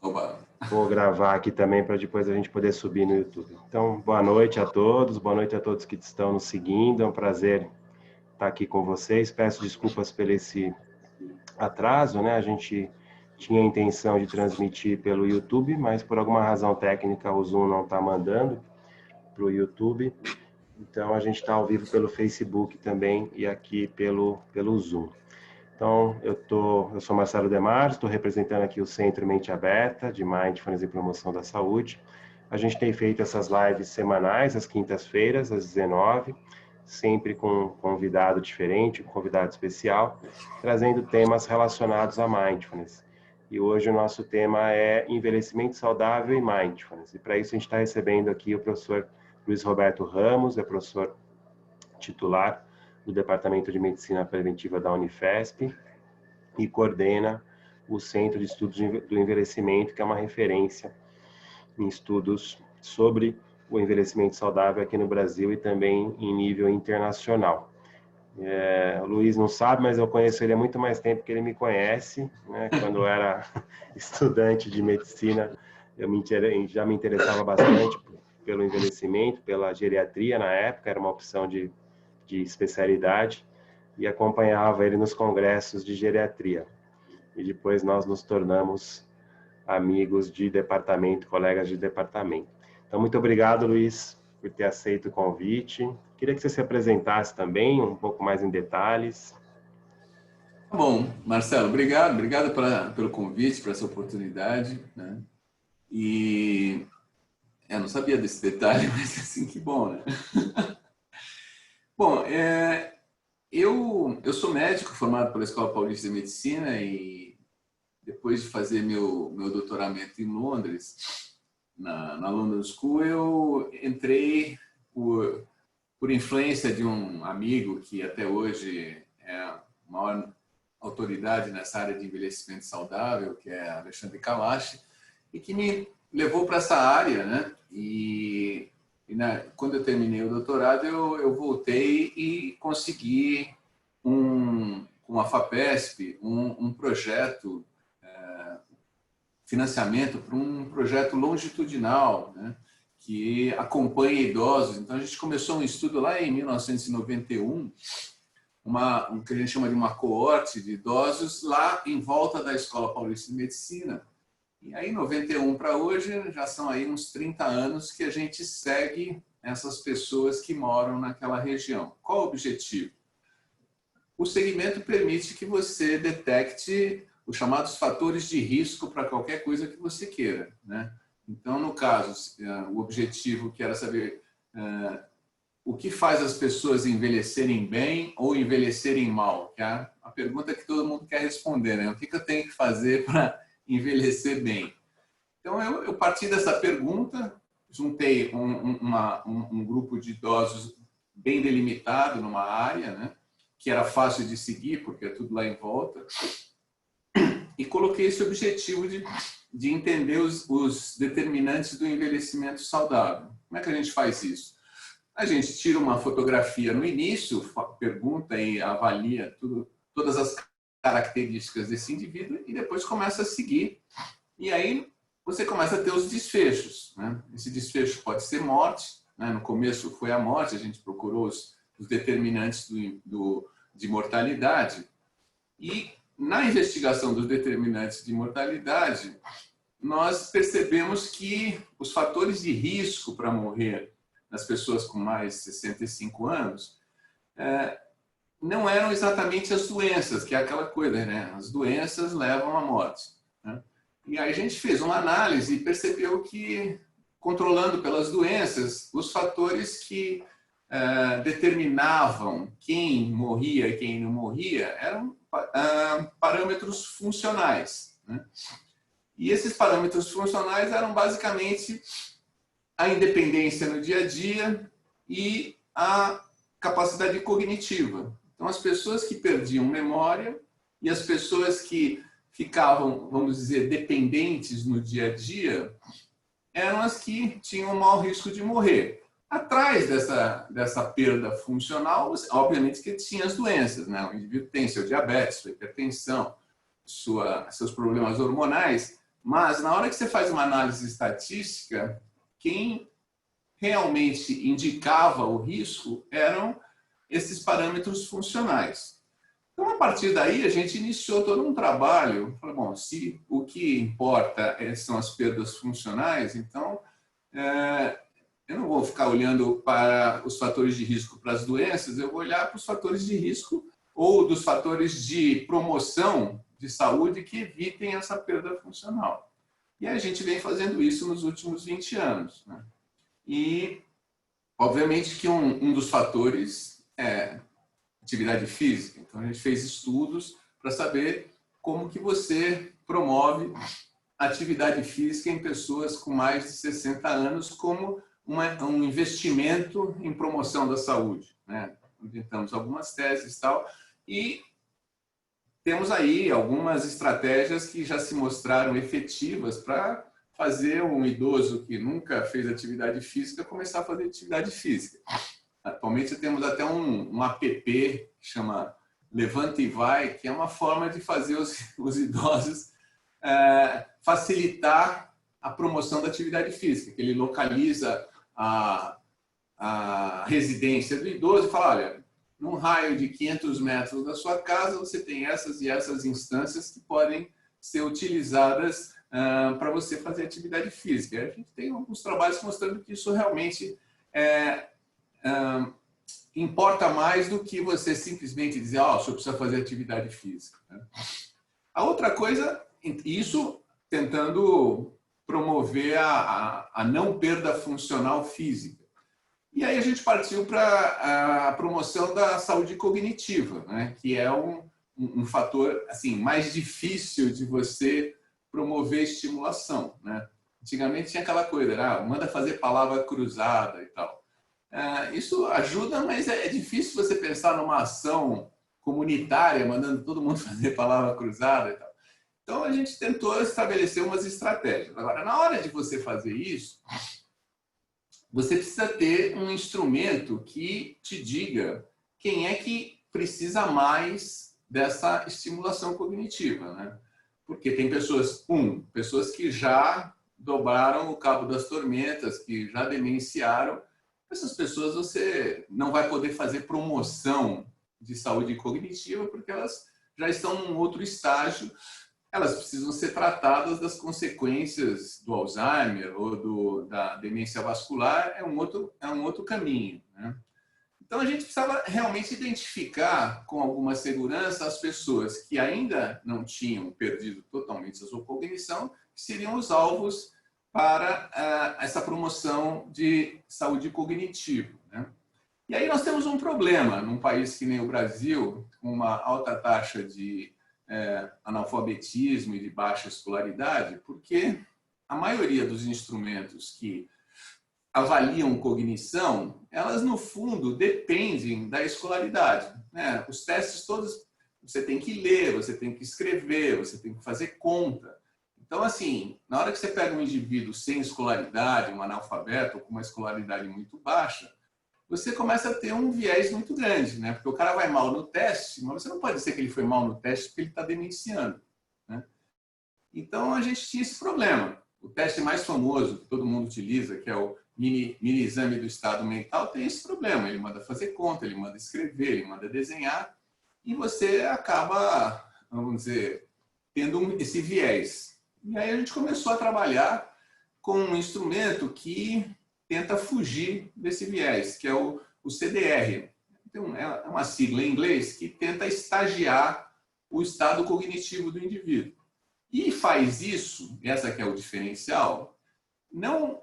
Oba. Vou gravar aqui também para depois a gente poder subir no YouTube. Então, boa noite a todos que estão nos seguindo. É um prazer estar aqui com vocês. Peço desculpas por esse atraso, né? A gente tinha a intenção de transmitir pelo YouTube, mas por alguma razão técnica o Zoom não está mandando para o YouTube. Então, a gente está ao vivo pelo Facebook também e aqui pelo Zoom. Então, eu sou Marcelo Demarzo, estou representando aqui o Centro Mente Aberta, de Mindfulness e Promoção da Saúde. A gente tem feito essas lives semanais, às quintas-feiras, às 19h, sempre com um convidado diferente, um convidado especial, trazendo temas relacionados a Mindfulness. E hoje o nosso tema é envelhecimento saudável e Mindfulness. E para isso a gente está recebendo aqui o professor Luiz Roberto Ramos, é professor titular do Departamento de Medicina Preventiva da Unifesp e coordena o Centro de Estudos do Envelhecimento, que é uma referência em estudos sobre o envelhecimento saudável aqui no Brasil e também em nível internacional. O Luiz não sabe, mas eu conheço ele há muito mais tempo que ele me conhece, né? Quando eu era estudante de medicina, já me interessava bastante pelo envelhecimento, pela geriatria na época, era uma opção de especialidade, e acompanhava ele nos congressos de geriatria. E depois nós nos tornamos amigos de departamento, colegas de departamento. Então, muito obrigado, Luiz, por ter aceito o convite. Queria que você se apresentasse também, um pouco mais em detalhes. Bom, Marcelo, obrigado pelo convite, por essa oportunidade, né? E eu não sabia desse detalhe, mas assim, que bom, né? Bom, eu sou médico formado pela Escola Paulista de Medicina e depois de fazer meu doutoramento em Londres, na London School, eu entrei por influência de um amigo que até hoje é a maior autoridade nessa área de envelhecimento saudável, que é Alexandre Kalash, e que me levou para essa área, né? Quando eu terminei o doutorado, eu voltei e consegui, com a FAPESP, um projeto, financiamento para um projeto longitudinal, né? Que acompanha idosos. Então, a gente começou um estudo lá em 1991, o que a gente chama de uma coorte de idosos lá em volta da Escola Paulista de Medicina. E aí, 91 para hoje, já são aí uns 30 anos que a gente segue essas pessoas que moram naquela região. Qual o objetivo? O segmento permite que você detecte os chamados fatores de risco para qualquer coisa que você queira, né? Então, no caso, o objetivo que era saber o que faz as pessoas envelhecerem bem ou envelhecerem mal, que é a pergunta que todo mundo quer responder, né? O que eu tenho que fazer para envelhecer bem? Então, eu parti dessa pergunta, juntei um grupo de idosos bem delimitado numa área, né, que era fácil de seguir, porque é tudo lá em volta, e coloquei esse objetivo de entender os determinantes do envelhecimento saudável. Como é que a gente faz isso? A gente tira uma fotografia no início, pergunta e avalia todas as características desse indivíduo e depois começa a seguir. E aí você começa a ter os desfechos, né? Esse desfecho pode ser morte, né? No começo foi a morte, a gente procurou os determinantes de mortalidade. E na investigação dos determinantes de mortalidade, nós percebemos que os fatores de risco para morrer nas pessoas com mais de 65 anos não eram exatamente as doenças, que é aquela coisa, né? As doenças levam à morte, né? E aí a gente fez uma análise e percebeu que, controlando pelas doenças, os fatores que determinavam quem morria e quem não morria eram parâmetros funcionais, né? E esses parâmetros funcionais eram basicamente a independência no dia a dia e a capacidade cognitiva. Então, as pessoas que perdiam memória e as pessoas que ficavam, vamos dizer, dependentes no dia a dia, eram as que tinham o maior risco de morrer. Atrás dessa perda funcional, obviamente que tinha as doenças, né? O indivíduo tem seu diabetes, sua hipertensão, seus problemas hormonais, mas na hora que você faz uma análise estatística, quem realmente indicava o risco eram esses parâmetros funcionais. Então, a partir daí, a gente iniciou todo um trabalho. Falei, bom, se o que importa são as perdas funcionais, então eu não vou ficar olhando para os fatores de risco para as doenças, eu vou olhar para os fatores de risco ou dos fatores de promoção de saúde que evitem essa perda funcional. E a gente vem fazendo isso nos últimos 20 anos, né? E, obviamente, que um dos fatores é atividade física. Então, a gente fez estudos para saber como que você promove atividade física em pessoas com mais de 60 anos como um investimento em promoção da saúde, né? Inventamos algumas teses e tal, e temos aí algumas estratégias que já se mostraram efetivas para fazer um idoso que nunca fez atividade física começar a fazer atividade física. Atualmente temos até um app que chama Levanta e Vai, que é uma forma de fazer os idosos facilitar a promoção da atividade física, que ele localiza a residência do idoso e fala, olha, num raio de 500 metros da sua casa, você tem essas e essas instâncias que podem ser utilizadas para você fazer atividade física. A gente tem alguns trabalhos mostrando que isso realmente importa mais do que você simplesmente dizer, o senhor precisa fazer atividade física, né? A outra coisa, isso tentando promover a não perda funcional física. E aí a gente partiu para a promoção da saúde cognitiva, né? Que é um fator assim, mais difícil de você promover estimulação, né? Antigamente tinha aquela coisa, manda fazer palavra cruzada e tal. Isso ajuda, mas é difícil você pensar numa ação comunitária, mandando todo mundo fazer palavra cruzada e tal. Então, a gente tentou estabelecer umas estratégias. Agora, na hora de você fazer isso, você precisa ter um instrumento que te diga quem é que precisa mais dessa estimulação cognitiva, né? Porque tem pessoas que já dobraram o cabo das tormentas, que já demenciaram. Essas pessoas você não vai poder fazer promoção de saúde cognitiva porque elas já estão num outro estágio. Elas precisam ser tratadas das consequências do Alzheimer ou da demência vascular, é um outro caminho, né? Então, a gente precisava realmente identificar com alguma segurança as pessoas que ainda não tinham perdido totalmente a sua cognição, que seriam os alvos para essa promoção de saúde cognitiva, né? E aí nós temos um problema num país que nem o Brasil, com uma alta taxa de analfabetismo e de baixa escolaridade, porque a maioria dos instrumentos que avaliam cognição, elas no fundo dependem da escolaridade, né? Os testes todos, você tem que ler, você tem que escrever, você tem que fazer conta. Então, assim, na hora que você pega um indivíduo sem escolaridade, um analfabeto, ou com uma escolaridade muito baixa, você começa a ter um viés muito grande, né? Porque o cara vai mal no teste, mas você não pode dizer que ele foi mal no teste porque ele está demenciando, né? Então, a gente tinha esse problema. O teste mais famoso que todo mundo utiliza, que é o mini exame do estado mental, tem esse problema. Ele manda fazer conta, ele manda escrever, ele manda desenhar, e você acaba, vamos dizer, tendo esse viés. E aí a gente começou a trabalhar com um instrumento que tenta fugir desse viés, que é o CDR. Então, é uma sigla em inglês que tenta estagiar o estado cognitivo do indivíduo. E faz isso, essa que é o diferencial, não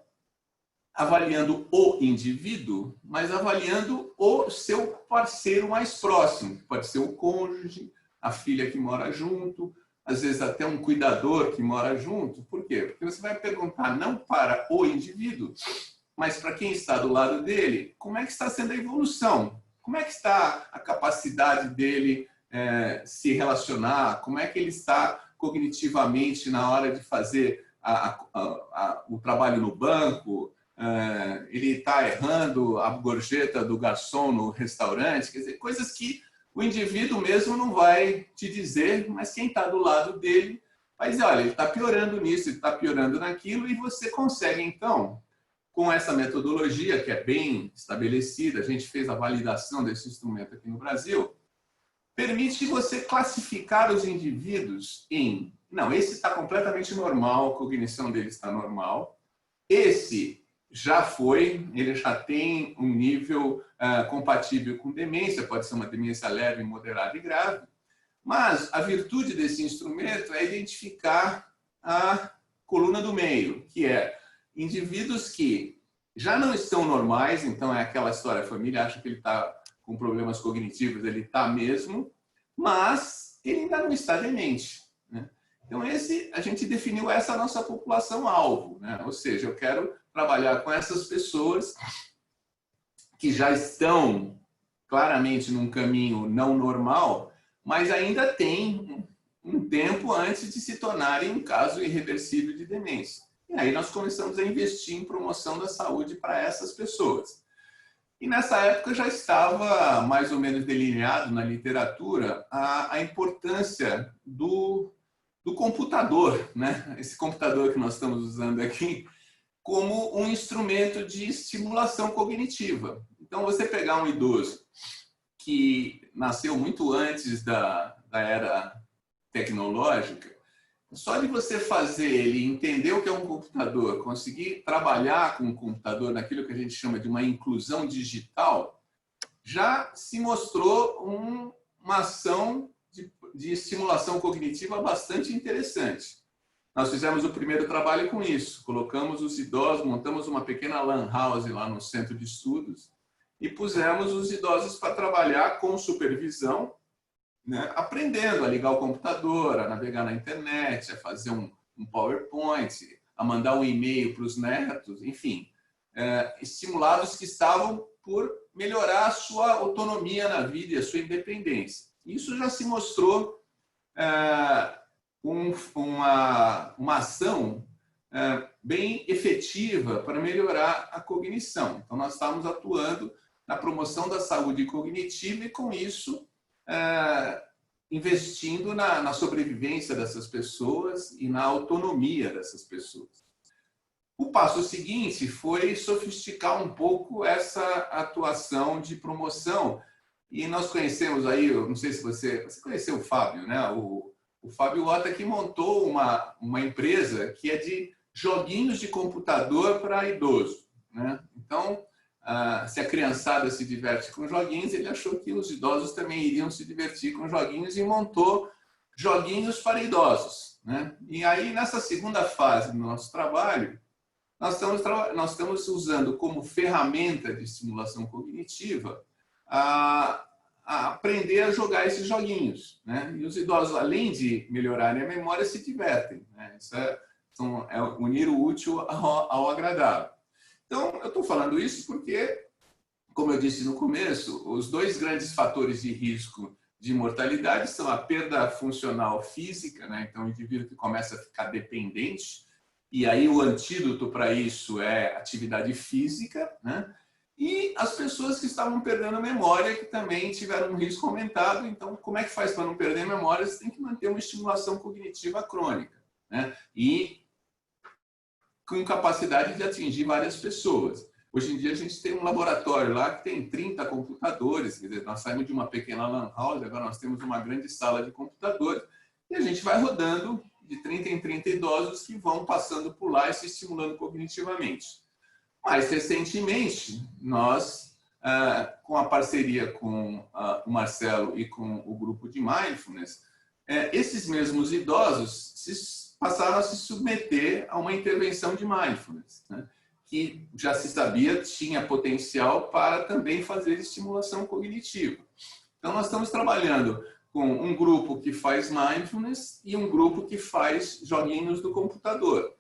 avaliando o indivíduo, mas avaliando o seu parceiro mais próximo, que pode ser o cônjuge, a filha que mora junto, às vezes até um cuidador que mora junto. Por quê? Porque você vai perguntar não para o indivíduo, mas para quem está do lado dele, como é que está sendo a evolução? Como é que está a capacidade dele se relacionar? Como é que ele está cognitivamente na hora de fazer o trabalho no banco? Ele está errando a gorjeta do garçom no restaurante? Quer dizer, coisas que o indivíduo mesmo não vai te dizer, mas quem está do lado dele vai dizer, olha, ele está piorando nisso, ele está piorando naquilo, e você consegue, então, com essa metodologia, que é bem estabelecida, a gente fez a validação desse instrumento aqui no Brasil, permite você classificar os indivíduos em, não, esse está completamente normal, a cognição dele está normal, esse já foi, ele já tem um nível compatível com demência, pode ser uma demência leve, moderada e grave, mas a virtude desse instrumento é identificar a coluna do meio, que é indivíduos que já não estão normais, então é aquela história, a família acha que ele está com problemas cognitivos, ele está mesmo, mas ele ainda não está demente, né? Então, a gente definiu essa nossa população-alvo, né? Ou seja, eu quero trabalhar com essas pessoas que já estão claramente num caminho não normal, mas ainda tem um tempo antes de se tornarem um caso irreversível de demência. E aí nós começamos a investir em promoção da saúde para essas pessoas. E nessa época já estava mais ou menos delineado na literatura a importância do computador, né? Esse computador que nós estamos usando aqui, como um instrumento de estimulação cognitiva. Então, você pegar um idoso que nasceu muito antes da era tecnológica, só de você fazer ele entender o que é um computador, conseguir trabalhar com o computador naquilo que a gente chama de uma inclusão digital, já se mostrou uma ação de estimulação cognitiva bastante interessante. Nós fizemos o primeiro trabalho com isso, colocamos os idosos, montamos uma pequena lan house lá no centro de estudos e pusemos os idosos para trabalhar com supervisão, né, aprendendo a ligar o computador, a navegar na internet, a fazer um PowerPoint, a mandar um e-mail para os netos, enfim, estimulados que estavam por melhorar a sua autonomia na vida e a sua independência. Isso já se mostrou uma ação bem efetiva para melhorar a cognição. Então, nós estamos atuando na promoção da saúde cognitiva e, com isso, investindo na sobrevivência dessas pessoas e na autonomia dessas pessoas. O passo seguinte foi sofisticar um pouco essa atuação de promoção. E nós conhecemos aí, eu não sei se você conheceu o Fábio, né? O Fábio Ota, que montou uma empresa que é de joguinhos de computador para idoso, né? Então, se a criançada se diverte com joguinhos, ele achou que os idosos também iriam se divertir com joguinhos e montou joguinhos para idosos, né? E aí, nessa segunda fase do nosso trabalho, nós estamos usando como ferramenta de estimulação cognitiva a aprender a jogar esses joguinhos, né? E os idosos, além de melhorarem a memória, se divertem, né? Isso é unir o útil ao agradável. Então, eu estou falando isso porque, como eu disse no começo, os dois grandes fatores de risco de mortalidade são a perda funcional física, né? Então, o indivíduo que começa a ficar dependente, e aí o antídoto para isso é atividade física, né? E as pessoas que estavam perdendo a memória, que também tiveram um risco aumentado. Então, como é que faz para não perder a memória? Você tem que manter uma estimulação cognitiva crônica, né? E com capacidade de atingir várias pessoas. Hoje em dia, a gente tem um laboratório lá que tem 30 computadores. Quer dizer, nós saímos de uma pequena lan house, agora nós temos uma grande sala de computadores. E a gente vai rodando de 30 em 30 idosos que vão passando por lá e se estimulando cognitivamente. Mais recentemente, nós, com a parceria com o Marcelo e com o grupo de Mindfulness, esses mesmos idosos passaram a se submeter a uma intervenção de Mindfulness, né, que já se sabia tinha potencial para também fazer estimulação cognitiva. Então, nós estamos trabalhando com um grupo que faz Mindfulness e um grupo que faz joguinhos do computador.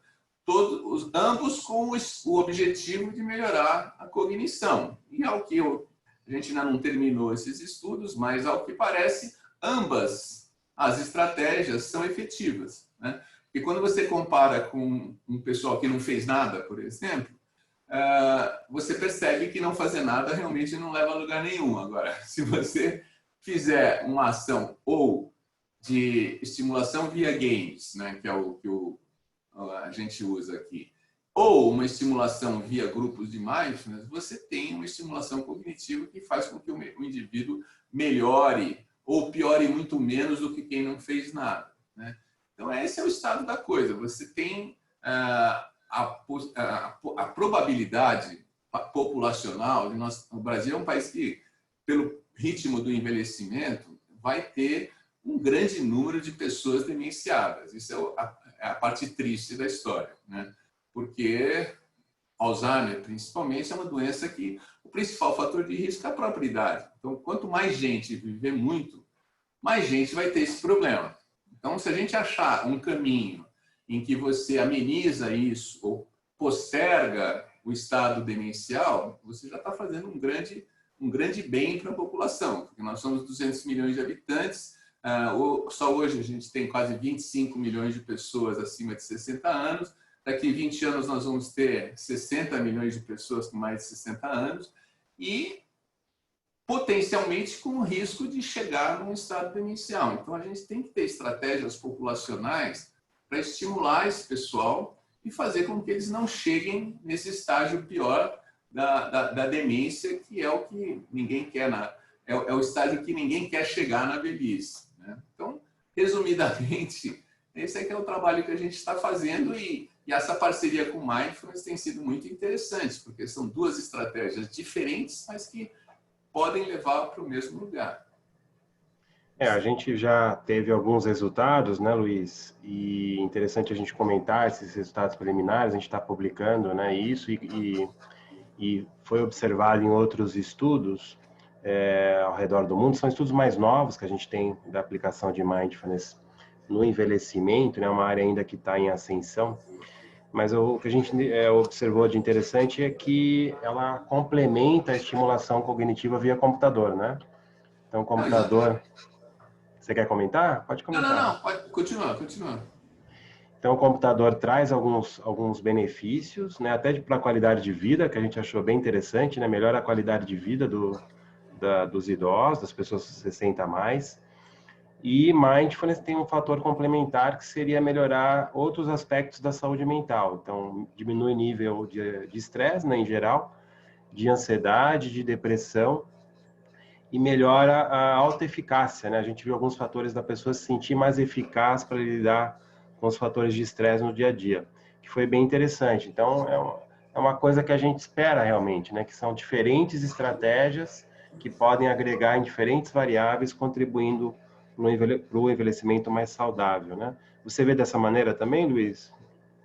Ambos com o objetivo de melhorar a cognição. E ao que a gente ainda não terminou esses estudos, mas ao que parece, ambas as estratégias são efetivas, né? E quando você compara com um pessoal que não fez nada, por exemplo, você percebe que não fazer nada realmente não leva a lugar nenhum. Agora, se você fizer uma ação ou de estimulação via games, né, que é o que a gente usa aqui, ou uma estimulação via grupos de mindfulness, você tem uma estimulação cognitiva que faz com que o indivíduo melhore ou piore muito menos do que quem não fez nada, né? Então, esse é o estado da coisa. Você tem a probabilidade populacional. O Brasil é um país que, pelo ritmo do envelhecimento, vai ter um grande número de pessoas demenciadas. Isso é a parte triste da história, né? Porque Alzheimer, principalmente, é uma doença que o principal fator de risco é a própria idade. Então, quanto mais gente viver muito, mais gente vai ter esse problema. Então, se a gente achar um caminho em que você ameniza isso ou posterga o estado demencial, você já está fazendo um grande bem para a população, porque nós somos 200 milhões de habitantes, só hoje a gente tem quase 25 milhões de pessoas acima de 60 anos, daqui a 20 anos nós vamos ter 60 milhões de pessoas com mais de 60 anos e potencialmente com o risco de chegar num estado demencial. Então a gente tem que ter estratégias populacionais para estimular esse pessoal e fazer com que eles não cheguem nesse estágio pior da demência, que é o que ninguém quer, é o estágio que ninguém quer chegar na velhice, né? Então, resumidamente, esse é que é o trabalho que a gente está fazendo e essa parceria com o Mindfulness tem sido muito interessante, porque são duas estratégias diferentes, mas que podem levar para o mesmo lugar. A gente já teve alguns resultados, né, Luiz? E interessante a gente comentar esses resultados preliminares, a gente está publicando, né, isso e foi observado em outros estudos ao redor do mundo. São estudos mais novos que a gente tem da aplicação de Mindfulness no envelhecimento, né, uma área ainda que está em ascensão. Mas o que a gente observou de interessante é que ela complementa a estimulação cognitiva via computador, né? Então, o computador... Você quer comentar? Pode comentar. Não. Pode continuar. Então, o computador traz alguns benefícios, né? Até para a qualidade de vida, que a gente achou bem interessante, né? Melhora a qualidade de vida dos idosos, das pessoas de 60 a mais. E Mindfulness tem um fator complementar que seria melhorar outros aspectos da saúde mental. Então, diminui o nível de estresse, né, em geral, de ansiedade, de depressão, e melhora a autoeficácia, né? A gente viu alguns fatores da pessoa se sentir mais eficaz para lidar com os fatores de estresse no dia a dia, que foi bem interessante. Então, é uma coisa que a gente espera realmente, né? Que são diferentes estratégias que podem agregar em diferentes variáveis, contribuindo para o envelhecimento mais saudável, né? Você vê dessa maneira também, Luiz?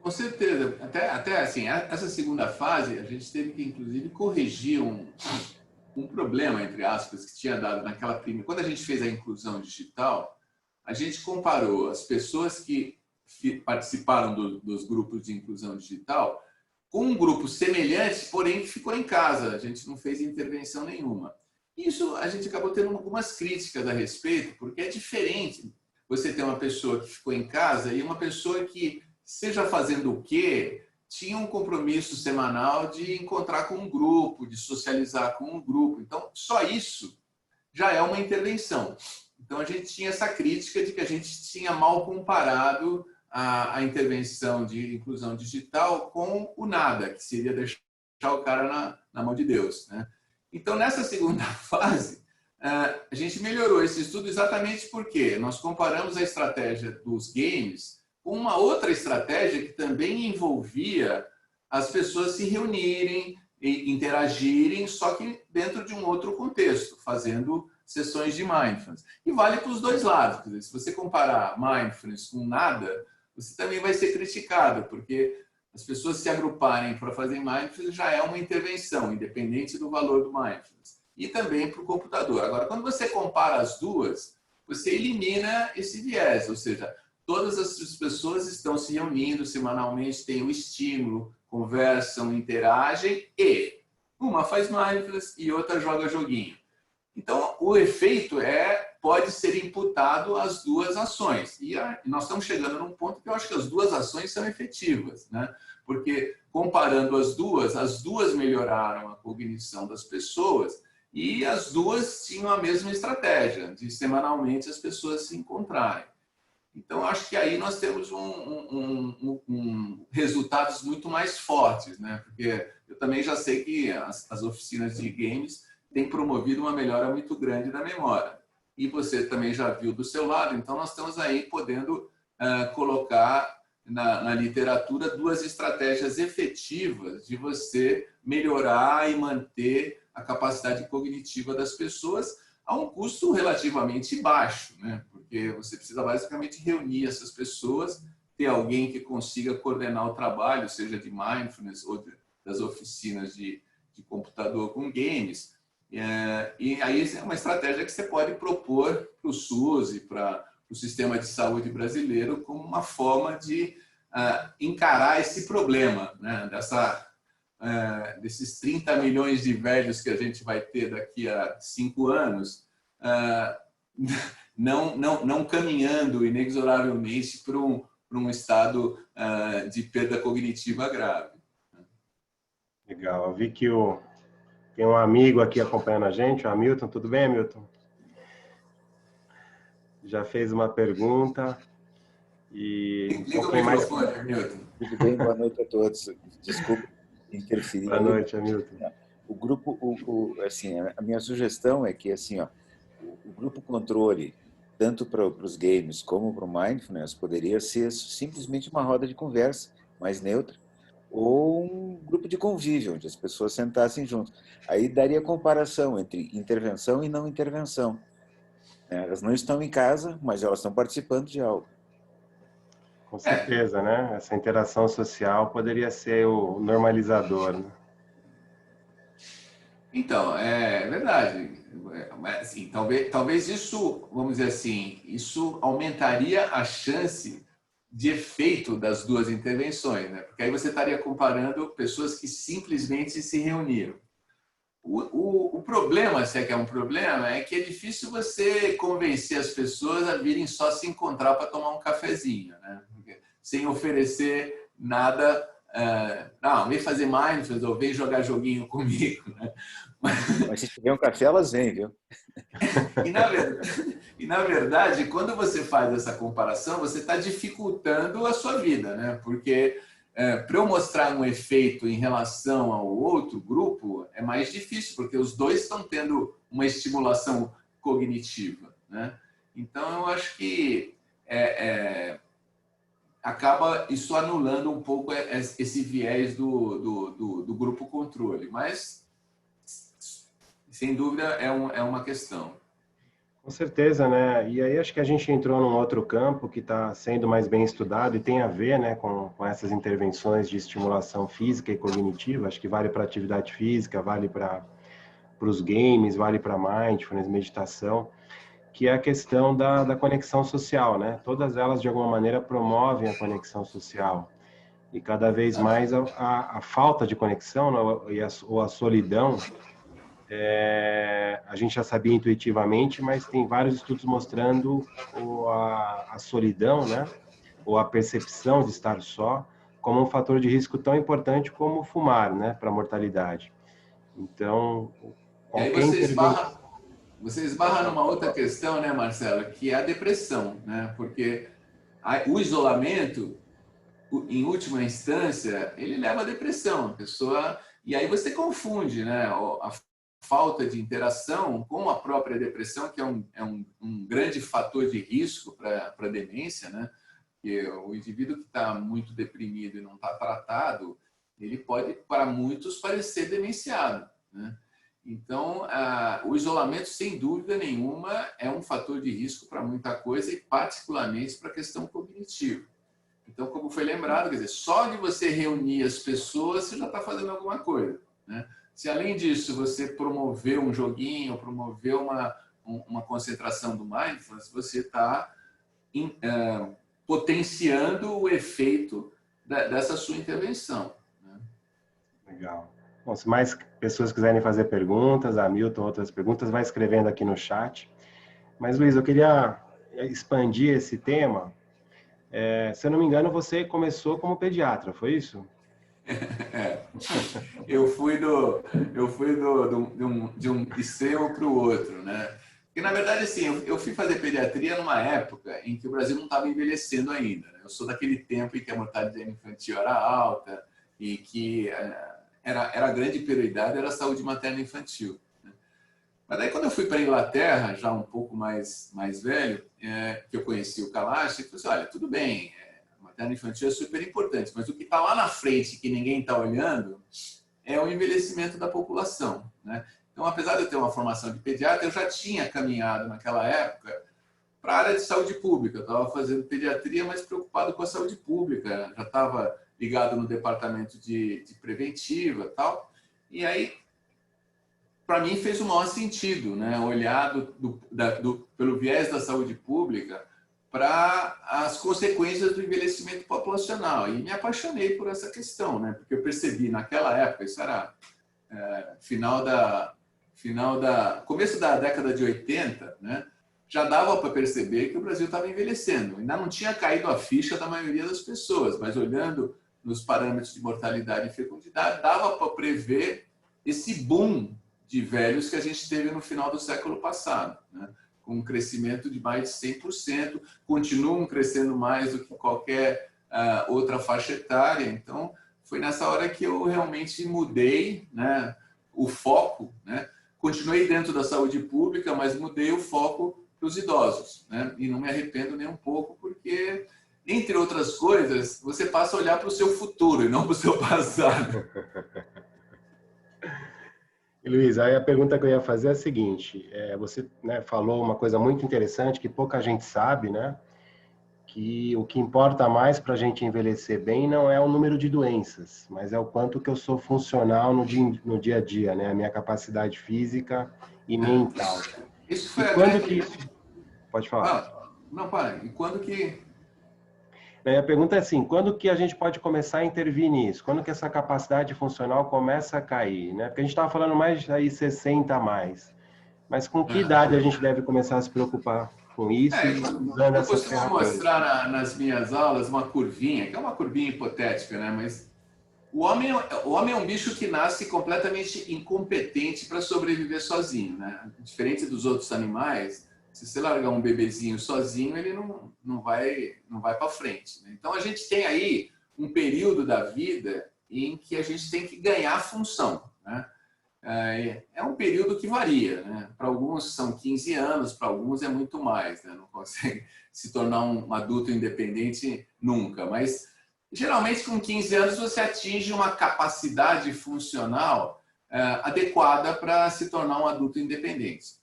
Com certeza. Até assim, essa segunda fase, a gente teve que, inclusive, corrigir um problema, entre aspas, que tinha dado naquela primeira... Quando a gente fez a inclusão digital, a gente comparou as pessoas que participaram dos grupos de inclusão digital com um grupo semelhante, porém que ficou em casa. A gente não fez intervenção nenhuma. Isso a gente acabou tendo algumas críticas a respeito, porque é diferente você ter uma pessoa que ficou em casa e uma pessoa que, seja fazendo o quê, tinha um compromisso semanal de encontrar com um grupo, de socializar com um grupo. Então, só isso já é uma intervenção. Então, a gente tinha essa crítica de que a gente tinha mal comparado a intervenção de inclusão digital com o nada, que seria deixar o cara na mão de Deus, né? Então, nessa segunda fase, a gente melhorou esse estudo exatamente porque nós comparamos a estratégia dos games com uma outra estratégia que também envolvia as pessoas se reunirem e interagirem, só que dentro de um outro contexto, fazendo sessões de mindfulness. E vale para os dois lados. Quer dizer, se você comparar mindfulness com nada, você também vai ser criticado, porque as pessoas se agruparem para fazer mindfulness já é uma intervenção, independente do valor do mindfulness. E também para o computador. Agora, quando você compara as duas, você elimina esse viés, ou seja, todas as pessoas estão se reunindo semanalmente, têm um estímulo, conversam, interagem e uma faz mindfulness e outra joga joguinho. Então, o efeito pode ser imputado às duas ações. E nós estamos chegando num ponto que eu acho que as duas ações são efetivas, né? Porque, comparando as duas melhoraram a cognição das pessoas E as duas tinham a mesma estratégia, de semanalmente as pessoas se encontrarem. Então, acho que aí nós temos resultados muito mais fortes, né? Porque eu também já sei que as oficinas de games têm promovido uma melhora muito grande da memória. E você também já viu do seu lado, então nós estamos aí podendo colocar na literatura duas estratégias efetivas de você melhorar e manter a capacidade cognitiva das pessoas a um custo relativamente baixo, né? Porque você precisa basicamente reunir essas pessoas, ter alguém que consiga coordenar o trabalho, seja de mindfulness ou das oficinas de computador com games. E aí é uma estratégia que você pode propor para o SUS e para o sistema de saúde brasileiro como uma forma de encarar esse problema, né? Desses 30 milhões de velhos que a gente vai ter daqui a 5 anos, não caminhando inexoravelmente para um estado de perda cognitiva grave. Legal, eu vi que tem um amigo aqui acompanhando a gente, o Hamilton. Tudo bem, Hamilton? Já fez uma pergunta. E liga o microfone, Hamilton. Tudo bem, boa noite a todos. Desculpe interferir. Boa noite, Hamilton. O grupo, assim, a minha sugestão é que assim, ó, o grupo controle, tanto para os games como para o mindfulness, poderia ser simplesmente uma roda de conversa mais neutra, ou um grupo de convívio, onde as pessoas sentassem juntos. Aí daria comparação entre intervenção e não intervenção. Elas não estão em casa, mas elas estão participando de algo. Com certeza, né? Essa interação social poderia ser o normalizador, né? Então, é verdade. Mas, assim, talvez isso, vamos dizer assim, isso aumentaria a chance de efeito das duas intervenções, né? Porque aí você estaria comparando pessoas que simplesmente se reuniram. O problema, se é que é um problema, é que é difícil você convencer as pessoas a virem só se encontrar para tomar um cafezinho, né? Sem oferecer nada. Não, vem fazer mindfulness ou vem jogar joguinho comigo, né? Mas se tiver um café, elas vêm, viu? E na verdade, quando você faz essa comparação, você está dificultando a sua vida, né? Porque para eu mostrar um efeito em relação ao outro grupo, é mais difícil, porque os dois estão tendo uma estimulação cognitiva, né? Então, eu acho que acaba isso anulando um pouco esse viés do grupo controle. Mas, sem dúvida, é uma questão. Com certeza, né? E aí acho que a gente entrou num outro campo que está sendo mais bem estudado e tem a ver, né, com essas intervenções de estimulação física e cognitiva. Acho que vale para atividade física, vale para os games, vale para mindfulness, meditação, que é a questão da conexão social, né? Todas elas, de alguma maneira, promovem a conexão social. E cada vez mais a falta de conexão, né, ou a solidão, a gente já sabia intuitivamente, mas tem vários estudos mostrando a solidão, né, ou a percepção de estar só, como um fator de risco tão importante como fumar, né, para a mortalidade. Então, e aí você esbarra numa outra questão, né, Marcelo, que é a depressão, né? Porque o isolamento, em última instância, ele leva à depressão, a pessoa, e aí você confunde, né, a falta de interação com a própria depressão, que é um grande fator de risco para a demência, né? Porque o indivíduo que está muito deprimido e não está tratado, ele pode, para muitos, parecer demenciado, né? Então, o isolamento, sem dúvida nenhuma, é um fator de risco para muita coisa e particularmente para a questão cognitiva. Então, como foi lembrado, quer dizer, só de você reunir as pessoas, você já está fazendo alguma coisa, né? Se, além disso, você promover um joguinho, promover uma concentração do mindfulness, você está potenciando o efeito dessa sua intervenção, né? Legal. Bom, se mais pessoas quiserem fazer perguntas, a Hamilton, outras perguntas, vai escrevendo aqui no chat. Mas, Luiz, eu queria expandir esse tema. Se eu não me engano, você começou como pediatra, foi isso? É. Eu fui de um extremo para o outro, né? Porque, na verdade, assim, eu fui fazer pediatria numa época em que o Brasil não estava envelhecendo ainda, né? Eu sou daquele tempo em que a mortalidade infantil era alta e que era a grande prioridade era a saúde materna infantil. Mas daí, quando eu fui para a Inglaterra, já um pouco mais velho, que eu conheci o Kalash, eu falei assim, olha, tudo bem, a materna infantil é super importante, mas o que está lá na frente, que ninguém está olhando, é o envelhecimento da população, né? Então, apesar de eu ter uma formação de pediatra, eu já tinha caminhado naquela época para a área de saúde pública. Eu estava fazendo pediatria, mas preocupado com a saúde pública. Já estava ligado no departamento de preventiva e tal. E aí, para mim, fez o maior sentido, né? Olhar pelo viés da saúde pública para as consequências do envelhecimento populacional. E me apaixonei por essa questão, né? Porque eu percebi naquela época, isso era começo da década de 80, né? Já dava para perceber que o Brasil estava envelhecendo. Ainda não tinha caído a ficha da maioria das pessoas, mas olhando nos parâmetros de mortalidade e fecundidade, dava para prever esse boom de velhos que a gente teve no final do século passado, né? Com um crescimento de mais de 100%, continuam crescendo mais do que qualquer outra faixa etária. Então, foi nessa hora que eu realmente mudei, né, o foco, né? Continuei dentro da saúde pública, mas mudei o foco para os idosos, né? E não me arrependo nem um pouco, porque, entre outras coisas, você passa a olhar para o seu futuro e não para o seu passado. Luiz, aí a pergunta que eu ia fazer é a seguinte, você, né, falou uma coisa muito interessante que pouca gente sabe, né? Que o que importa mais para a gente envelhecer bem não é o número de doenças, mas é o quanto que eu sou funcional no dia a dia, né? A minha capacidade física e mental. Isso foi e quando que isso... Pode falar. Não, para. E quando que... A pergunta é assim, quando que a gente pode começar a intervir nisso? Quando que essa capacidade funcional começa a cair, né? Porque a gente estava falando mais aí 60 a mais. Mas com que idade a gente deve começar a se preocupar com isso e usando eu essas costumo ferramentas? mostrar nas minhas aulas uma curvinha, que é uma curvinha hipotética, né? Mas o homem é um bicho que nasce completamente incompetente para sobreviver sozinho, né? Diferente dos outros animais, se você largar um bebezinho sozinho, ele não vai para frente, né? Então, a gente tem aí um período da vida em que a gente tem que ganhar função, né? É um período que varia, né? Para alguns são 15 anos, para alguns é muito mais, né? Não consegue se tornar um adulto independente nunca, mas geralmente com 15 anos você atinge uma capacidade funcional adequada para se tornar um adulto independente.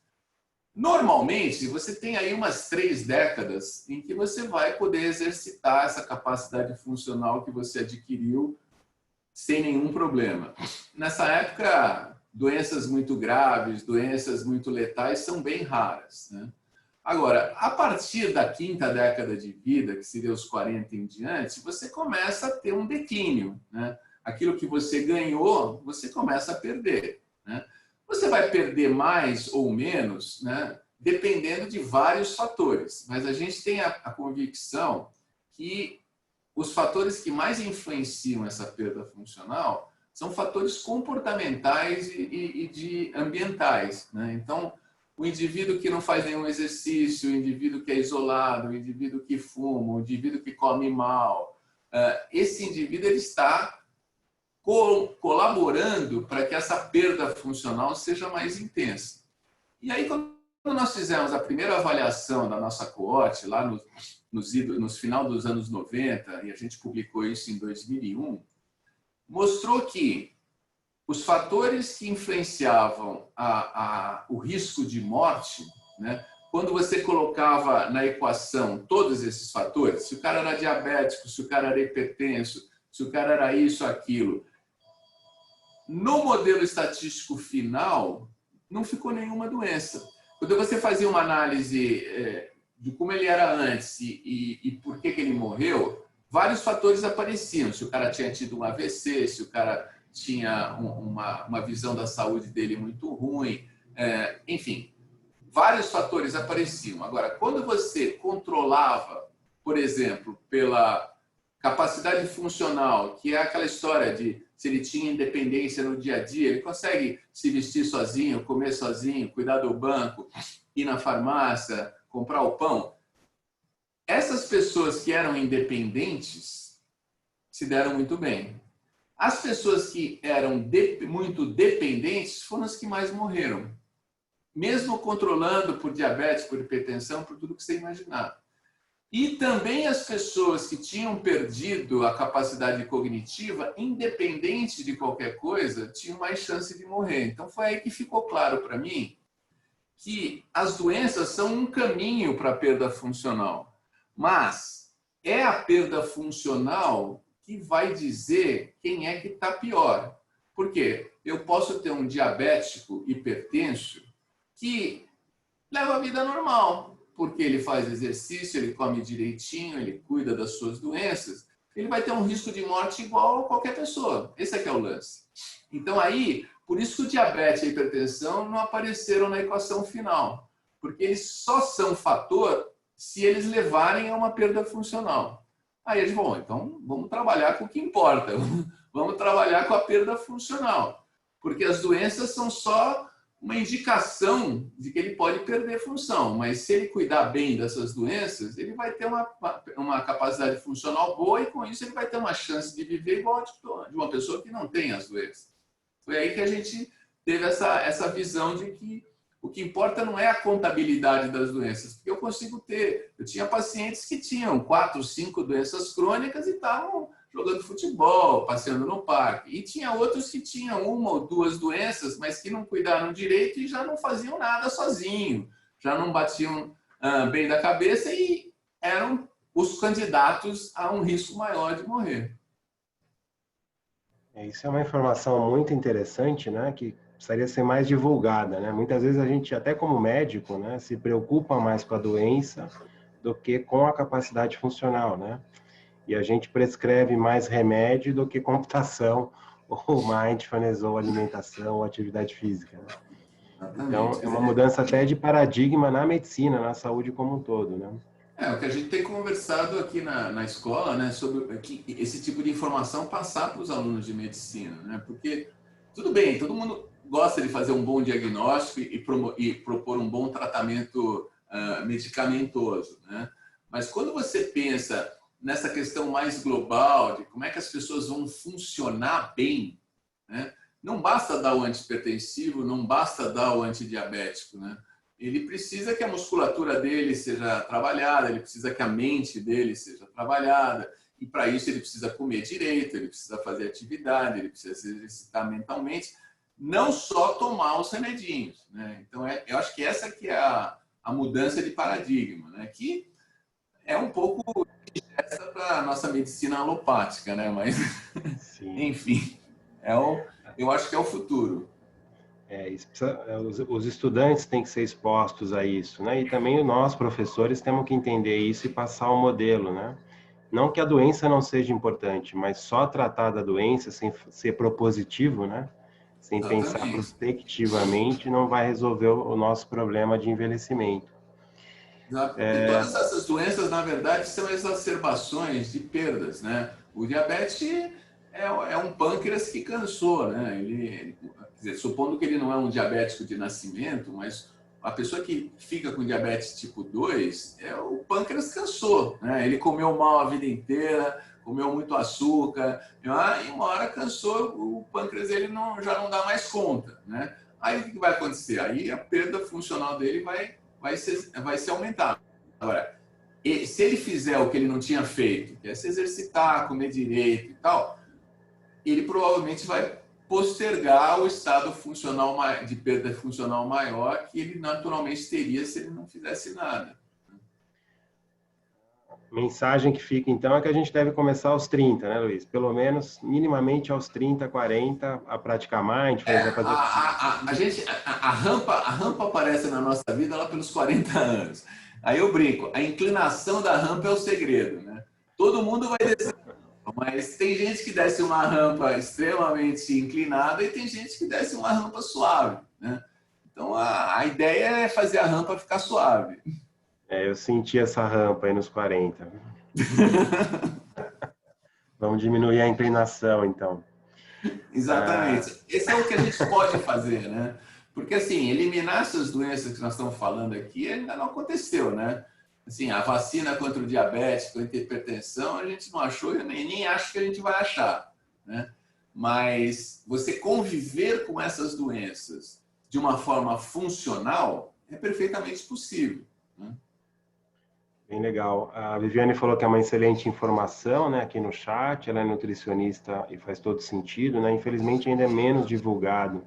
Normalmente, você tem aí umas 3 décadas em que você vai poder exercitar essa capacidade funcional que você adquiriu sem nenhum problema. Nessa época, doenças muito graves, doenças muito letais são bem raras, né? Agora, a partir da 5ª década de vida, que seria os 40 em diante, você começa a ter um declínio, né? Aquilo que você ganhou, você começa a perder, né? Você vai perder mais ou menos, né? Dependendo de vários fatores, mas a gente tem a convicção que os fatores que mais influenciam essa perda funcional são fatores comportamentais e de ambientais, né? Então, o indivíduo que não faz nenhum exercício, o indivíduo que é isolado, o indivíduo que fuma, o indivíduo que come mal, esse indivíduo ele está colaborando para que essa perda funcional seja mais intensa. E aí, quando nós fizemos a primeira avaliação da nossa coorte, lá no final dos anos 90, e a gente publicou isso em 2001, mostrou que os fatores que influenciavam o risco de morte, né, quando você colocava na equação todos esses fatores, se o cara era diabético, se o cara era hipertenso, se o cara era isso, aquilo, no modelo estatístico final, não ficou nenhuma doença. Quando você fazia uma análise de como ele era antes e por que ele morreu, vários fatores apareciam. Se o cara tinha tido um AVC, se o cara tinha uma visão da saúde dele muito ruim, enfim, vários fatores apareciam. Agora, quando você controlava, por exemplo, pela capacidade funcional, que é aquela história de se ele tinha independência no dia a dia, ele consegue se vestir sozinho, comer sozinho, cuidar do banco, ir na farmácia, comprar o pão. Essas pessoas que eram independentes se deram muito bem. As pessoas que eram muito dependentes foram as que mais morreram. Mesmo controlando por diabetes, por hipertensão, por tudo que você imaginar. E também as pessoas que tinham perdido a capacidade cognitiva, independente de qualquer coisa, tinham mais chance de morrer. Então foi aí que ficou claro para mim que as doenças são um caminho para a perda funcional. Mas é a perda funcional que vai dizer quem é que está pior. Por quê? Eu posso ter um diabético hipertenso que leva a vida normal, porque ele faz exercício, ele come direitinho, ele cuida das suas doenças, ele vai ter um risco de morte igual a qualquer pessoa. Esse é que é o lance. Então aí, por isso que o diabetes e a hipertensão não apareceram na equação final, porque eles só são fator se eles levarem a uma perda funcional. Aí eles vão, então vamos trabalhar com o que importa, vamos trabalhar com a perda funcional, porque as doenças são só uma indicação de que ele pode perder função, mas se ele cuidar bem dessas doenças, ele vai ter uma capacidade funcional boa e com isso ele vai ter uma chance de viver igual de uma pessoa que não tem as doenças. Foi aí que a gente teve essa visão de que o que importa não é a contabilidade das doenças, porque eu tinha pacientes que tinham 4, 5 doenças crônicas e estavam jogando futebol, passeando no parque. E tinha outros que tinham 1 ou 2 doenças, mas que não cuidaram direito e já não faziam nada sozinho, já não batiam bem da cabeça e eram os candidatos a um risco maior de morrer. Isso é uma informação muito interessante, né, que precisaria ser mais divulgada, né? Muitas vezes a gente, até como médico, né, se preocupa mais com a doença do que com a capacidade funcional, né? E a gente prescreve mais remédio do que computação, ou mindfulness, ou alimentação, ou atividade física, né? Então, é uma mudança até de paradigma na medicina, na saúde como um todo, né? O que a gente tem conversado aqui na escola, né, sobre esse tipo de informação passar para os alunos de medicina, né? Porque, tudo bem, todo mundo gosta de fazer um bom diagnóstico e propor um bom tratamento medicamentoso, né? Mas quando você pensa nessa questão mais global de como é que as pessoas vão funcionar bem, né? Não basta dar o antihipertensivo, não basta dar o antidiabético, né? Ele precisa que a musculatura dele seja trabalhada, ele precisa que a mente dele seja trabalhada, e para isso ele precisa comer direito, ele precisa fazer atividade, ele precisa se exercitar mentalmente, não só tomar os remedinhos, né? Então, eu acho que essa que é a mudança de paradigma, né? Que é um pouco essa para a nossa medicina alopática, né? Mas, enfim, eu acho que é o futuro. Os estudantes têm que ser expostos a isso, né? E também nós, professores, temos que entender isso e passar o modelo, né? Não que a doença não seja importante, mas só tratar da doença sem ser propositivo, né? Sem pensar prospectivamente, não vai resolver o nosso problema de envelhecimento. Porque todas essas doenças, na verdade, são exacerbações de perdas, né? O diabetes é um pâncreas que cansou, né? Quer dizer, supondo que ele não é um diabético de nascimento, mas a pessoa que fica com diabetes tipo 2, o pâncreas cansou, né? Ele comeu mal a vida inteira, comeu muito açúcar, e uma hora cansou, o pâncreas ele já não dá mais conta, né? Aí o que vai acontecer? Aí a perda funcional dele vai se aumentar. Agora, se ele fizer o que ele não tinha feito, que é se exercitar, comer direito e tal, ele provavelmente vai postergar o estado funcional de perda funcional maior que ele naturalmente teria se ele não fizesse nada. Mensagem que fica, então, é que a gente deve começar aos 30, né, Luiz? Pelo menos, minimamente aos 30, 40, a praticar mindfulness, a rampa aparece na nossa vida lá pelos 40 anos. Aí eu brinco, a inclinação da rampa é o segredo, né? Todo mundo vai descer, mas tem gente que desce uma rampa extremamente inclinada e tem gente que desce uma rampa suave, né? Então, a ideia é fazer a rampa ficar suave. Eu senti essa rampa aí nos 40. Vamos diminuir a inclinação, então. Exatamente. Esse é o que a gente pode fazer, né? Porque, assim, eliminar essas doenças que nós estamos falando aqui ainda não aconteceu, né? Assim, a vacina contra o diabetes, contra a hipertensão, a gente não achou e nem acho que a gente vai achar, né? Mas você conviver com essas doenças de uma forma funcional é perfeitamente possível, né? Bem legal. A Viviane falou que é uma excelente informação, né, aqui no chat. Ela é nutricionista e faz todo sentido, né? Infelizmente ainda é menos divulgado.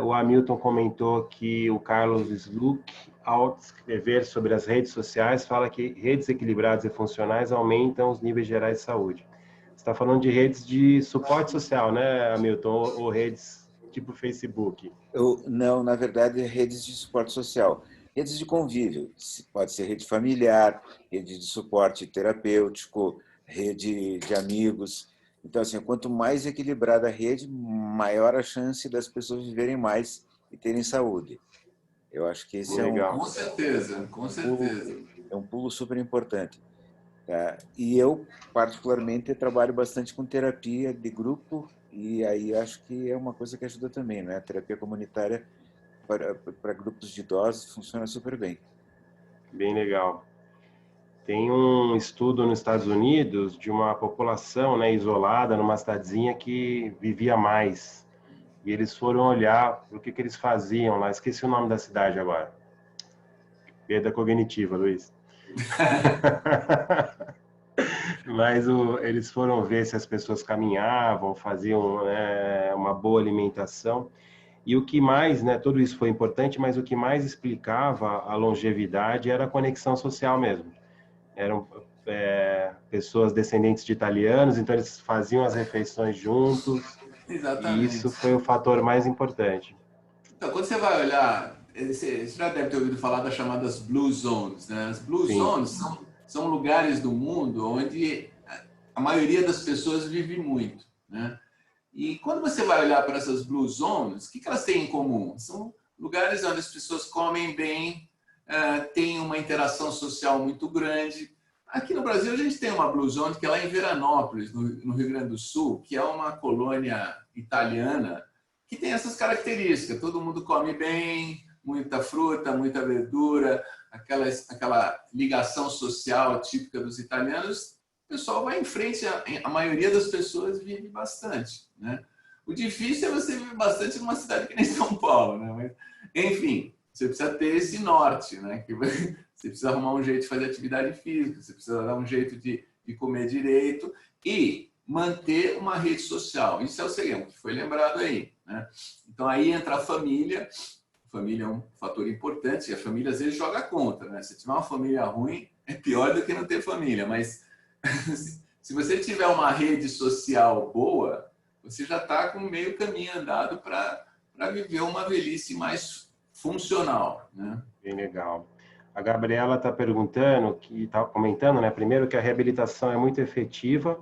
O Hamilton comentou que o Carlos Sluck, ao escrever sobre as redes sociais, fala que redes equilibradas e funcionais aumentam os níveis gerais de saúde. Você está falando de redes de suporte social, né, Hamilton? Ou redes tipo Facebook? Não, na verdade, redes de suporte social. Redes de convívio. Pode ser rede familiar, rede de suporte terapêutico, rede de amigos. Então, assim, quanto mais equilibrada a rede, maior a chance das pessoas viverem mais e terem saúde. Eu acho que esse Legal. Com certeza, com certeza. é um pulo super importante. Tá? E eu, particularmente, trabalho bastante com terapia de grupo, e aí acho que é uma coisa que ajuda também, né? A terapia comunitária para grupos de idosos funciona super bem. Bem legal. Tem um estudo nos Estados Unidos de uma população, né, isolada numa cidadezinha que vivia mais. E eles foram olhar o que eles faziam lá. Esqueci o nome da cidade agora. Perda cognitiva, Luiz. Mas eles foram ver se as pessoas caminhavam, faziam uma boa alimentação. E o que mais, né, tudo isso foi importante, mas o que mais explicava a longevidade era a conexão social mesmo. Eram pessoas descendentes de italianos, então eles faziam as refeições juntos, e isso Exatamente. foi o fator mais importante. Então, quando você vai olhar, você já deve ter ouvido falar das chamadas Blue Zones, né? As Blue Sim, Zones são lugares do mundo onde a maioria das pessoas vive muito, né? E quando você vai olhar para essas Blue Zones, o que elas têm em comum? São lugares onde as pessoas comem bem, têm uma interação social muito grande. Aqui no Brasil, a gente tem uma Blue Zone que é lá em Veranópolis, no Rio Grande do Sul, que é uma colônia italiana que tem essas características. Todo mundo come bem, muita fruta, muita verdura, aquela ligação social típica dos italianos. O pessoal vai em frente, a maioria das pessoas vive bastante, né? O difícil é você viver bastante numa cidade que nem São Paulo, né? Mas, enfim, você precisa ter esse norte, né? Você precisa arrumar um jeito de fazer atividade física, você precisa dar um jeito de comer direito e manter uma rede social. Isso é o segredo, que foi lembrado aí, né? Então aí entra a família é um fator importante, e a família às vezes joga contra, né? Se tiver uma família ruim, é pior do que não ter família, mas se você tiver uma rede social boa, você já está com meio caminho andado para viver uma velhice mais funcional, né? bem legal. A Gabriela está perguntando, que está comentando, né? Primeiro que a reabilitação é muito efetiva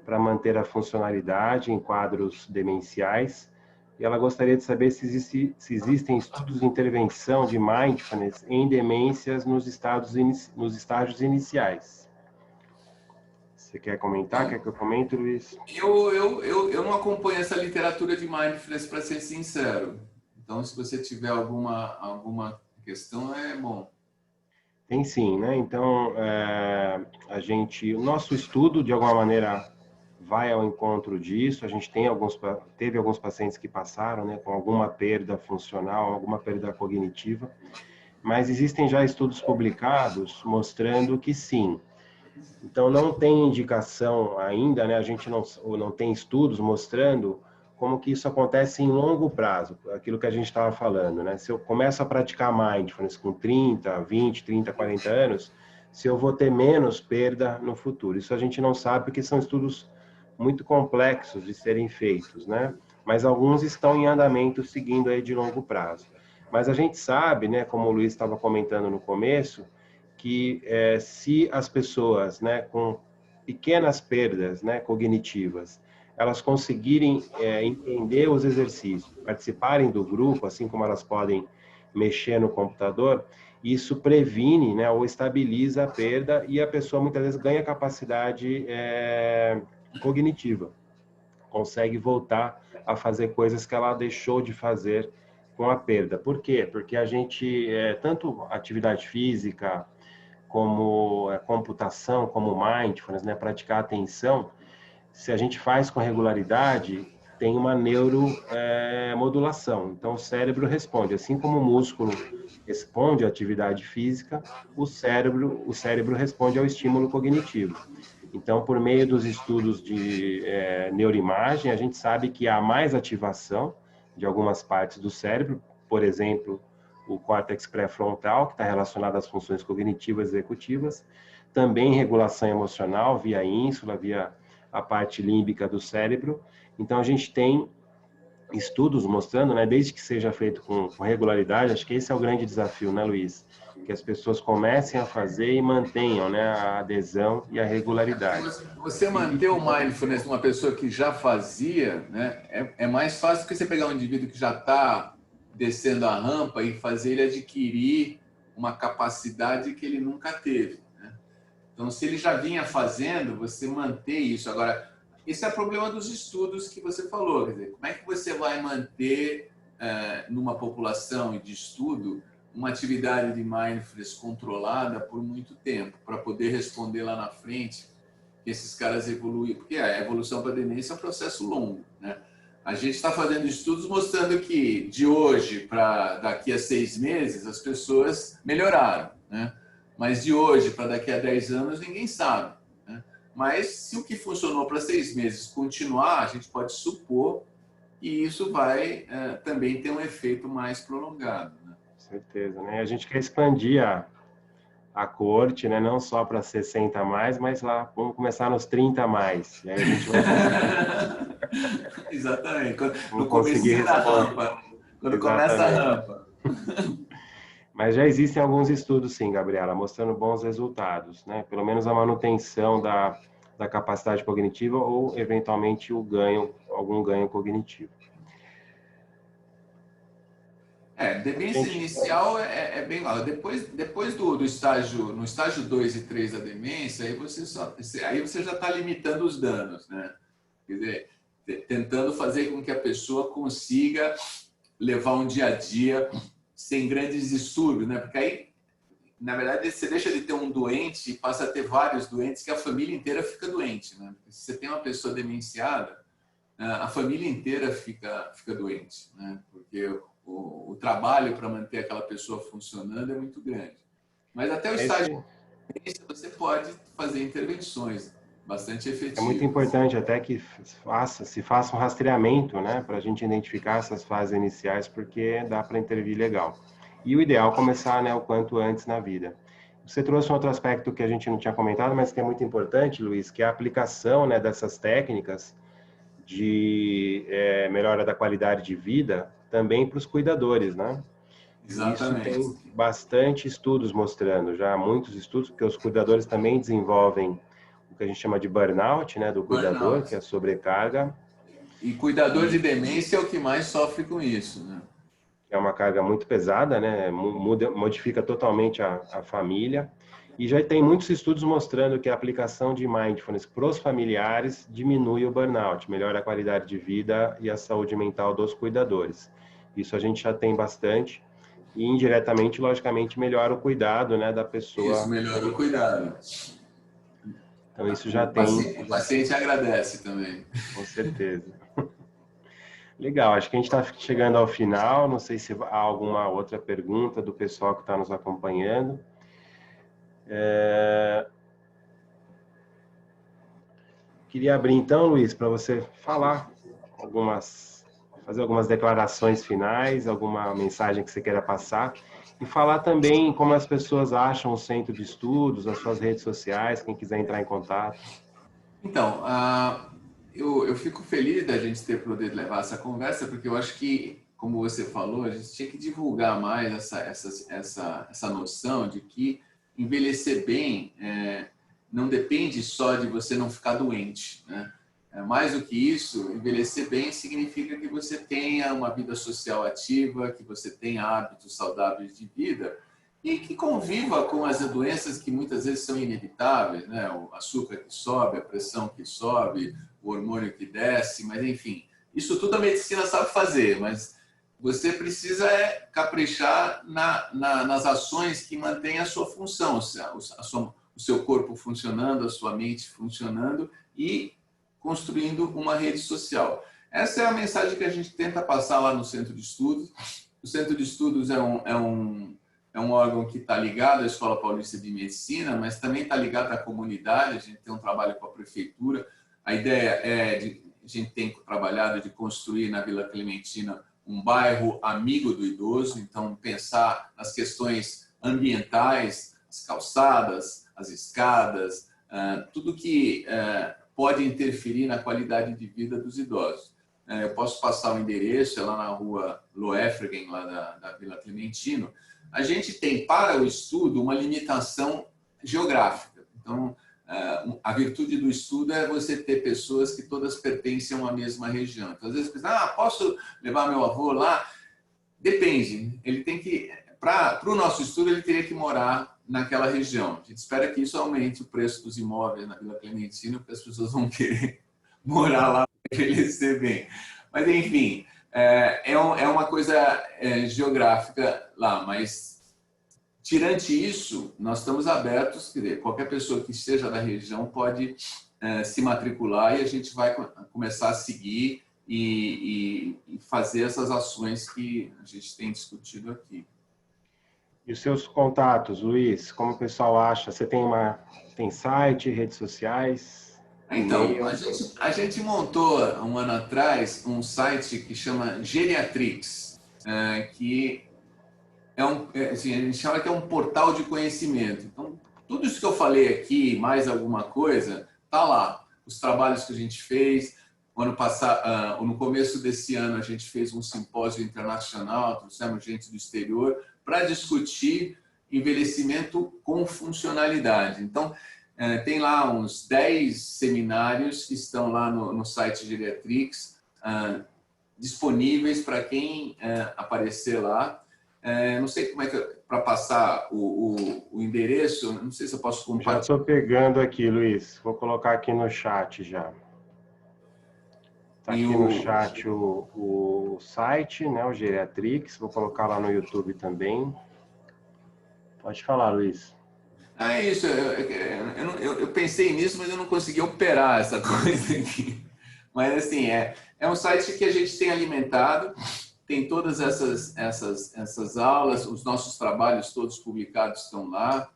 para manter a funcionalidade em quadros demenciais. E ela gostaria de saber se existem estudos de intervenção de mindfulness em demências nos estágios iniciais. Você quer comentar? Quer que eu comente, Luiz? Eu não acompanho essa literatura de mindfulness, para ser sincero. Então, se você tiver alguma questão, é bom. Tem sim, né? Então, o nosso estudo, de alguma maneira, vai ao encontro disso. A gente teve alguns pacientes que passaram, né, com alguma perda funcional, alguma perda cognitiva, mas existem já estudos publicados mostrando que sim. Então, não tem indicação ainda, né? A gente não tem estudos mostrando como que isso acontece em longo prazo, aquilo que a gente estava falando, né? Se eu começo a praticar mindfulness com 30, 20, 30, 40 anos, se eu vou ter menos perda no futuro. Isso a gente não sabe porque são estudos muito complexos de serem feitos, né? Mas alguns estão em andamento seguindo aí de longo prazo. Mas a gente sabe, né, como o Luiz estava comentando no começo, que se as pessoas, né, com pequenas perdas, né, cognitivas, elas conseguirem entender os exercícios, participarem do grupo, assim como elas podem mexer no computador, isso previne, né, ou estabiliza a perda e a pessoa muitas vezes ganha capacidade cognitiva, consegue voltar a fazer coisas que ela deixou de fazer com a perda. Por quê? Porque a gente, tanto atividade física, como computação, como mindfulness, né, praticar atenção, se a gente faz com regularidade, tem uma neuromodulação. Então, o cérebro responde. Assim como o músculo responde à atividade física, o cérebro responde ao estímulo cognitivo. Então, por meio dos estudos de neuroimagem, a gente sabe que há mais ativação de algumas partes do cérebro, por exemplo, o córtex pré-frontal, que está relacionado às funções cognitivas e executivas, também regulação emocional via ínsula, via a parte límbica do cérebro. Então, a gente tem estudos mostrando, né, desde que seja feito com regularidade, acho que esse é o grande desafio, né, Luiz? Que as pessoas comecem a fazer e mantenham, né, a adesão e a regularidade. Você manter o mindfulness numa pessoa que já fazia, né, é mais fácil do que você pegar um indivíduo que já está descendo a rampa e fazer ele adquirir uma capacidade que ele nunca teve. Então, se ele já vinha fazendo, você manter isso. Agora, esse é o problema dos estudos que você falou. Quer dizer, como é que você vai manter, numa população de estudo, uma atividade de mindfulness controlada por muito tempo, para poder responder lá na frente que esses caras evoluem? Porque a evolução para a demência é um processo longo, né? A gente está fazendo estudos mostrando que, de hoje para daqui a 6 meses, as pessoas melhoraram, né? Mas de hoje para daqui a 10 anos, ninguém sabe, né? Mas se o que funcionou para 6 meses continuar, a gente pode supor que isso vai também ter um efeito mais prolongado, né? Com certeza, né? A gente quer expandir a coorte, né? Não só para 60 a mais, mas lá vamos começar nos 30 a mais. E aí a gente vai conseguir. Exatamente. No Vamos conseguir comecinho da responder. rampa. Quando começa a rampa. Mas já existem alguns estudos, sim, Gabriela, mostrando bons resultados, né? Pelo menos a manutenção da capacidade cognitiva ou, eventualmente, algum ganho cognitivo. Demência inicial é bem lá. Depois do estágio, no estágio 2 e 3 da demência, aí você já está limitando os danos, né? Quer dizer, tentando fazer com que a pessoa consiga levar um dia a dia sem grandes distúrbios, né? Porque aí, na verdade, você deixa de ter um doente e passa a ter vários doentes, que a família inteira fica doente, né? Se você tem uma pessoa demenciada, a família inteira fica doente, né? Porque o trabalho para manter aquela pessoa funcionando é muito grande. Mas até o estágio de demência você pode fazer intervenções bastante efetivas. É muito importante até que se faça um rastreamento, né, para a gente identificar essas fases iniciais, porque dá para intervir legal. E o ideal é começar, né, o quanto antes na vida. Você trouxe um outro aspecto que a gente não tinha comentado, mas que é muito importante, Luiz, que é a aplicação, né, dessas técnicas de melhora da qualidade de vida também para os cuidadores, né? Exatamente. Isso tem bastante estudos mostrando, já muitos estudos, porque os cuidadores também desenvolvem o que a gente chama de burnout, né, do cuidador, Burnout. que é a sobrecarga. E cuidador de demência é o que mais sofre com isso, né? É uma carga muito pesada, né? Modifica totalmente a família. E já tem muitos estudos mostrando que a aplicação de mindfulness para os familiares diminui o burnout, melhora a qualidade de vida e a saúde mental dos cuidadores. Isso a gente já tem bastante. E indiretamente, logicamente, melhora o cuidado, né, da pessoa. Isso, melhora o cuidado. Então, isso já tem. O paciente agradece também. Com certeza. Legal, acho que a gente está chegando ao final. Não sei se há alguma outra pergunta do pessoal que está nos acompanhando. Queria abrir então, Luiz, para você falar fazer algumas declarações finais, alguma mensagem que você queira passar e falar também como as pessoas acham o centro de estudos, as suas redes sociais, quem quiser entrar em contato. Então, eu fico feliz da gente ter poder levar essa conversa, porque eu acho que, como você falou, a gente tinha que divulgar mais essa noção de que envelhecer bem não depende só de você não ficar doente, né? Mais do que isso, envelhecer bem significa que você tenha uma vida social ativa, que você tenha hábitos saudáveis de vida e que conviva com as doenças que muitas vezes são inevitáveis, né? O açúcar que sobe, a pressão que sobe, o hormônio que desce, mas enfim, isso tudo a medicina sabe fazer, mas você precisa caprichar nas ações que mantêm a sua função, o seu corpo funcionando, a sua mente funcionando e construindo uma rede social. Essa é a mensagem que a gente tenta passar lá no Centro de Estudos. O Centro de Estudos é um órgão que está ligado à Escola Paulista de Medicina, mas também está ligado à comunidade. A gente tem um trabalho com a prefeitura. A ideia a gente tem trabalhado de construir na Vila Clementina um bairro amigo do idoso, então pensar nas questões ambientais, as calçadas, as escadas, tudo que pode interferir na qualidade de vida dos idosos. Eu posso passar o endereço, é lá na rua Loefregen, lá da Vila Clementino. A gente tem para o estudo uma limitação geográfica. Então, a virtude do estudo é você ter pessoas que todas pertencem a uma mesma região. Então, às vezes, posso levar meu avô lá? Depende. Ele tem que, para o nosso estudo, ele teria que morar naquela região. A gente espera que isso aumente o preço dos imóveis na Vila Clementina, porque as pessoas vão querer morar lá para envelhecer bem. Mas, enfim, é uma coisa geográfica lá, mas tirante isso, nós estamos abertos, quer dizer, qualquer pessoa que esteja da região pode se matricular e a gente vai começar a seguir e fazer essas ações que a gente tem discutido aqui. E os seus contatos, Luiz, como o pessoal acha? Você tem site, redes sociais? Então, a gente montou um ano atrás um site que chama Geriatrix, que assim, a gente chama que é um portal de conhecimento. Então, tudo isso que eu falei aqui, mais alguma coisa, está lá. Os trabalhos que a gente fez. Ano passado, no começo desse ano, a gente fez um simpósio internacional, trouxemos gente do exterior para discutir envelhecimento com funcionalidade. Então, tem lá uns 10 seminários que estão lá no site Geriatrix, disponíveis para quem aparecer lá. Não sei como é que para passar o endereço, não sei se eu posso compartilhar. Já estou pegando aqui, Luiz. Vou colocar aqui no chat já. Está aqui no chat o site, né, o Geriatrix. Vou colocar lá no YouTube também. Pode falar, Luiz. É isso. Eu pensei nisso, mas eu não consegui operar essa coisa aqui. Mas, assim, é um site que a gente tem alimentado. Tem todas essas aulas, os nossos trabalhos todos publicados estão lá.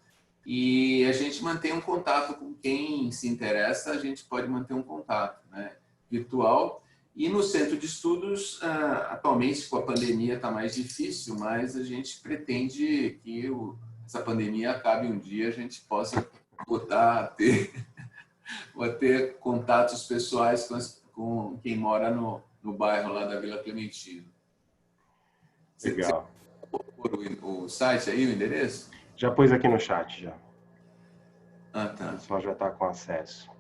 E a gente mantém um contato com quem se interessa, a gente pode manter um contato, né, virtual. E no Centro de Estudos, atualmente com a pandemia está mais difícil, mas a gente pretende que essa pandemia acabe um dia, a gente possa voltar a ter contatos pessoais com quem mora no bairro lá da Vila Clementino. Legal. Você pôr o site aí, o endereço? Já pus aqui no chat, já. Ah, tá. O pessoal já está com acesso.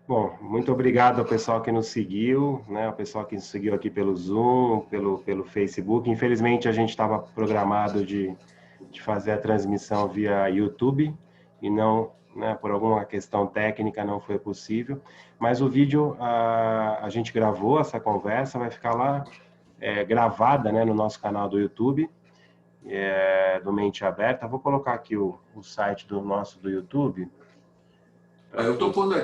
Bom, muito obrigado ao pessoal que nos seguiu, né? O pessoal que nos seguiu aqui pelo Zoom, pelo Facebook. Infelizmente, a gente estava programado de fazer a transmissão via YouTube e não, né, por alguma questão técnica não foi possível. Mas o vídeo, a gente gravou essa conversa, vai ficar lá gravada, né, no nosso canal do YouTube, do Mente Aberta. Vou colocar aqui o site do YouTube. Eu estou pondo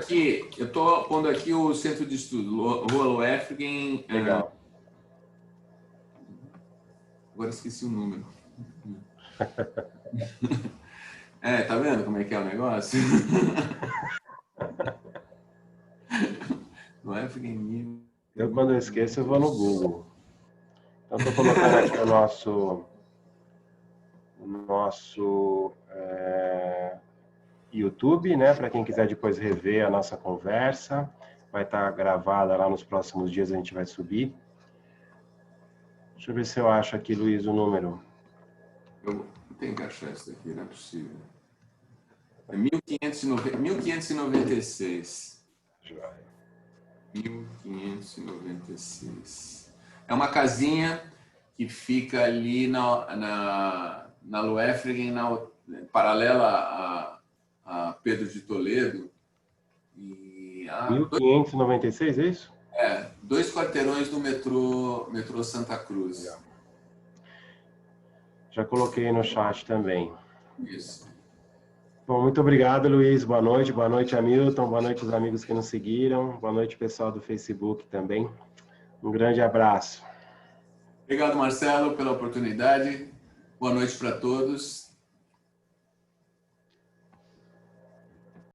aqui o Centro de Estudo, Rua Loefregen. Legal. Agora esqueci o número. Tá vendo como é que é o negócio? Loefregen. Eu, quando eu esqueço, eu vou no Google. Então, estou colocando aqui o nosso YouTube, né? Para quem quiser depois rever a nossa conversa. Vai estar gravada lá nos próximos dias, a gente vai subir. Deixa eu ver se eu acho aqui, Luiz, o número. Eu tenho que achar isso daqui, não é possível. É 1596. 1596. É uma casinha que fica ali na Loefringen, paralela a Pedro de Toledo. E, 1596, é isso? 2 quarteirões do metrô Santa Cruz. Legal. Já coloquei no chat também. Isso. Bom, muito obrigado, Luiz. Boa noite, Hamilton. Boa noite, os amigos que nos seguiram. Boa noite, pessoal do Facebook também. Um grande abraço. Obrigado, Marcelo, pela oportunidade. Boa noite para todos.